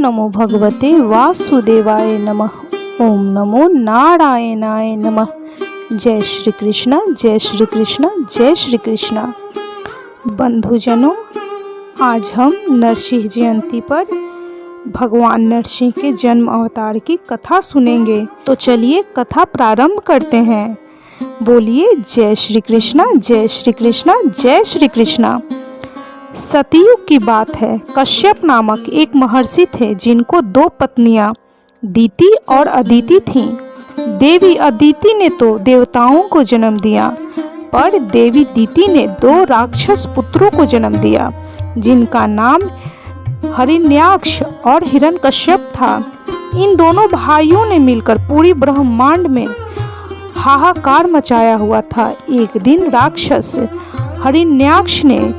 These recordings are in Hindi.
नमो भगवते वासुदेवाय नमः। ओम नमो नारायणाय नमः। जय श्री कृष्ण, जय श्री कृष्ण, जय श्री कृष्ण। बंधुजनों, आज हम नरसिंह जयंती पर भगवान नरसिंह के जन्म अवतार की कथा सुनेंगे। तो चलिए कथा प्रारंभ करते हैं। बोलिए जय श्री कृष्ण, जय श्री कृष्ण, जय श्री कृष्ण। सतयुग की बात है। कश्यप नामक एक महर्षि थे जिनको 2 पत्नियां दीति और अदिति थीं। देवी अदिति ने तो देवताओं को जन्म दिया, पर देवी दीति ने 2 राक्षस पुत्रों को जन्म दिया जिनका नाम हिरण्याक्ष और हिरण्यकश्यप था। इन दोनों भाइयों ने मिलकर पूरी ब्रह्मांड में हाहाकार मचाया हुआ था। एक दिन राक्षस हिरण्याक्ष ने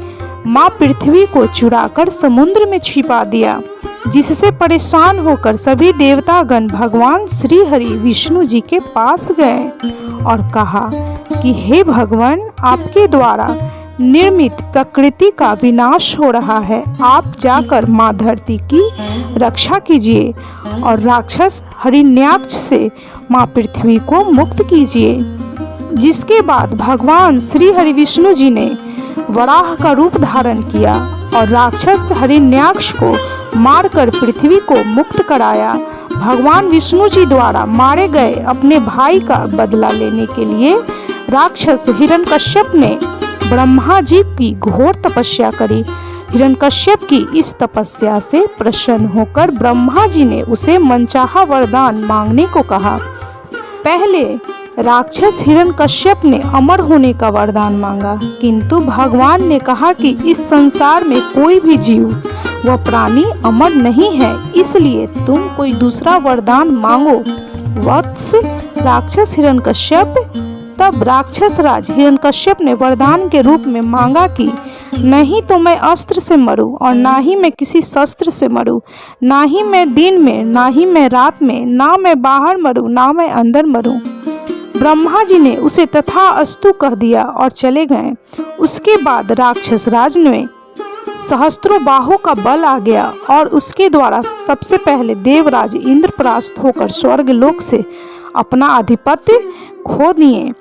माँ पृथ्वी को चुराकर समुद्र में छिपा दिया, जिससे परेशान होकर सभी देवतागण भगवान श्री हरि विष्णु जी के पास गए और कहा कि हे भगवान, आपके द्वारा निर्मित प्रकृति का विनाश हो रहा है। आप जाकर माँ धरती की रक्षा कीजिए और राक्षस हिरण्याक्ष से माँ पृथ्वी को मुक्त कीजिए। जिसके बाद भगवान श्री हरि विष्णु जी ने वराह का रूप धारण किया और राक्षस हिरण्याक्ष को मारकर पृथ्वी को मुक्त कराया। भगवान विष्णु जी द्वारा मारे गए अपने भाई का बदला लेने के लिए राक्षस हिरण्यकश्यप ने ब्रह्मा जी की घोर तपस्या करी। हिरण्यकश्यप की इस तपस्या से प्रसन्न होकर ब्रह्मा जी ने उसे मनचाहा वरदान मांगने को कहा। पहले राक्षस हिरण्यकश्यप ने अमर होने का वरदान मांगा, किंतु भगवान ने कहा कि इस संसार में कोई भी जीव व प्राणी अमर नहीं है, इसलिए तुम कोई दूसरा वरदान मांगो। वत्स राक्षस हिरण्यकश्यप। तब राक्षस राज हिरण्यकश्यप ने वरदान के रूप में मांगा कि नहीं तो मैं अस्त्र से मरूं और ना ही मैं किसी शस्त्र से मरूं, ना ही मैं दिन में, ना ही मैं रात में, ना मैं बाहर मरूं, ना मैं अंदर मरूं। ब्रह्मा जी ने उसे तथास्तु कह दिया और चले गए। उसके बाद राक्षस राज में सहस्त्रों बाहों का बल आ गया और उसके द्वारा सबसे पहले देवराज इंद्रप्रस्थ होकर स्वर्ग लोक से अपना आधिपत्य खो दिए।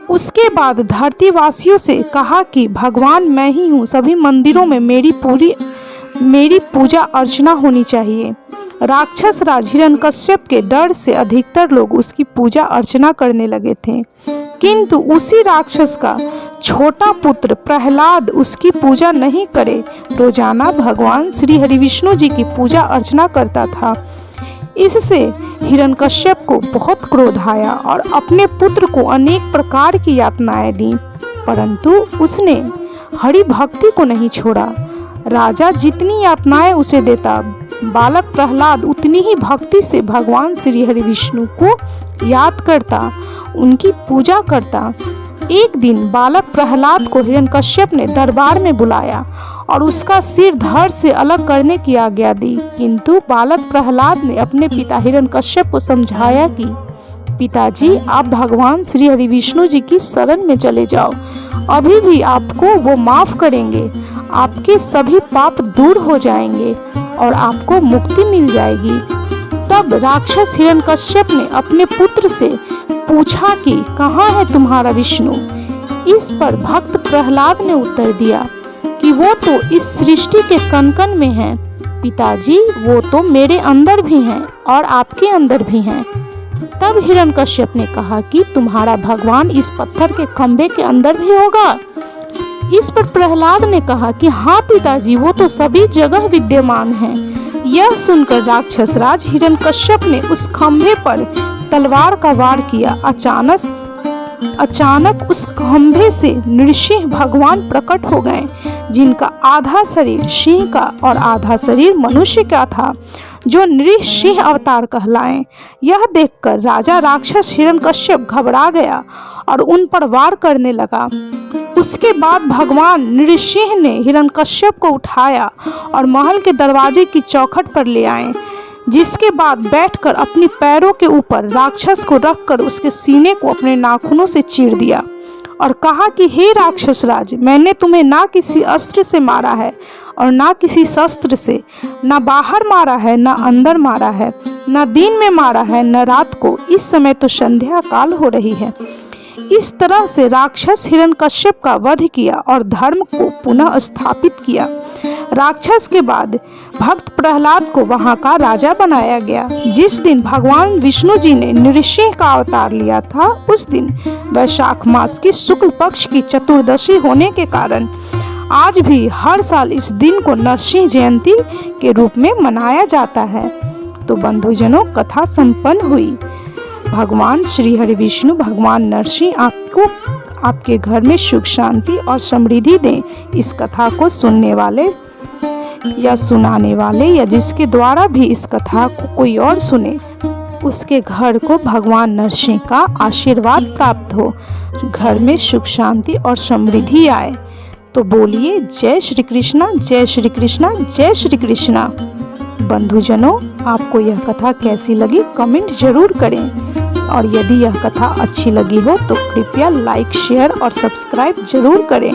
उसके बाद धरतीवासियों से कहा कि भगवान मैं ही हूँ, सभी मंदिरों में मेरी पूजा अर्चना होनी चाहिए। राक्षस राज हिरण्यकश्यप के डर से अधिकतर लोग उसकी पूजा अर्चना करने लगे थे, किंतु उसी राक्षस का छोटा पुत्र प्रहलाद उसकी पूजा नहीं करे, रोजाना भगवान श्री हरि विष्णु जी की पूजा अर्चना करता था। इससे हिरण्यकश्यप को बहुत क्रोध आया और अपने पुत्र को अनेक प्रकार की यातनाएं दी, परंतु उसने हरि भक्ति को नहीं छोड़ा। राजा जितनी यातनाएं उसे देता, बालक प्रहलाद उतनी ही भक्ति से भगवान श्री हरि विष्णु को याद करता, उनकी पूजा करता। एक दिन बालक प्रहलाद को हिरण्यकश्यप ने दरबार में बुलाया और उसका सिर धड़ से अलग करने की आज्ञा दी, किंतु बालक प्रहलाद ने अपने पिता हिरण्यकश्यप को समझाया कि पिताजी, आप भगवान श्री हरि विष्णु जी की शरण में चले जाओ, अभी भी आपको वो माफ करेंगे, आपके सभी पाप दूर हो जाएंगे और आपको मुक्ति मिल जाएगी। तब राक्षस हिरण्यकश्यप ने अपने पुत्र से पूछा कि कहाँ है तुम्हारा विष्णु। इस पर भक्त प्रहलाद ने उत्तर दिया कि वो तो इस सृष्टि के कण-कण में है। पिताजी, वो तो मेरे अंदर भी हैं और आपके अंदर भी हैं। तब हिरण्यकश्यप ने कहा कि तुम्हारा भगवान इस पत्थर के खंभे के अंदर भी होगा। इस पर प्रहलाद ने कहा कि हाँ पिताजी, वो तो सभी जगह विद्यमान है। यह सुनकर राक्षस राज हिरण्यकश्यप ने उस खंभे पर तलवार का वार किया। अचानक उस खंभे से नृसिंह भगवान प्रकट हो गए, जिनका आधा शरीर सिंह का और आधा शरीर मनुष्य का था, जो नृसिंह अवतार कहलाएं। यह देखकर राजा राक्षस हिरण्यकश्यप घबरा गया और उन पर वार करने लगा। उसके बाद भगवान नृसिंह ने हिरण्यकश्यप को उठाया और महल के दरवाजे की चौखट पर ले आए, जिसके बाद बैठकर अपनी पैरों के ऊपर राक्षस को रखकर उसके सीने को अपने नाखूनों से चीर दिया और कहा कि हे राक्षस राज, मैंने तुम्हें ना किसी अस्त्र से मारा है और ना किसी शस्त्र से, ना बाहर मारा है ना अंदर मारा है, न दिन में मारा है न रात को। इस समय तो संध्या काल हो रही है। इस तरह से राक्षस हिरण्यकश्यप का वध किया और धर्म को पुनः स्थापित किया। राक्षस के बाद भक्त प्रहलाद को वहां का राजा बनाया गया। जिस दिन भगवान विष्णु जी ने नृसिंह का अवतार लिया था, उस दिन वैशाख मास की शुक्ल पक्ष की चतुर्दशी होने के कारण आज भी हर साल इस दिन को नरसिंह जयंती के रूप में मनाया जाता है। तो बंधुजनों, कथा संपन्न हुई। भगवान श्री हरि विष्णु, भगवान नरसिंह आपको आपके घर में सुख शांति और समृद्धि दें। इस कथा को सुनने वाले या सुनाने वाले या जिसके द्वारा भी इस कथा को कोई और सुने, उसके घर को भगवान नरसिंह का आशीर्वाद प्राप्त हो, घर में सुख शांति और समृद्धि आए। तो बोलिए जय श्री कृष्णा, जय श्री कृष्णा, जय श्री कृष्णा। बंधुजनों, आपको यह कथा कैसी लगी कमेंट जरूर करें, और यदि यह कथा अच्छी लगी हो तो कृपया लाइक, शेयर और सब्सक्राइब जरूर करें।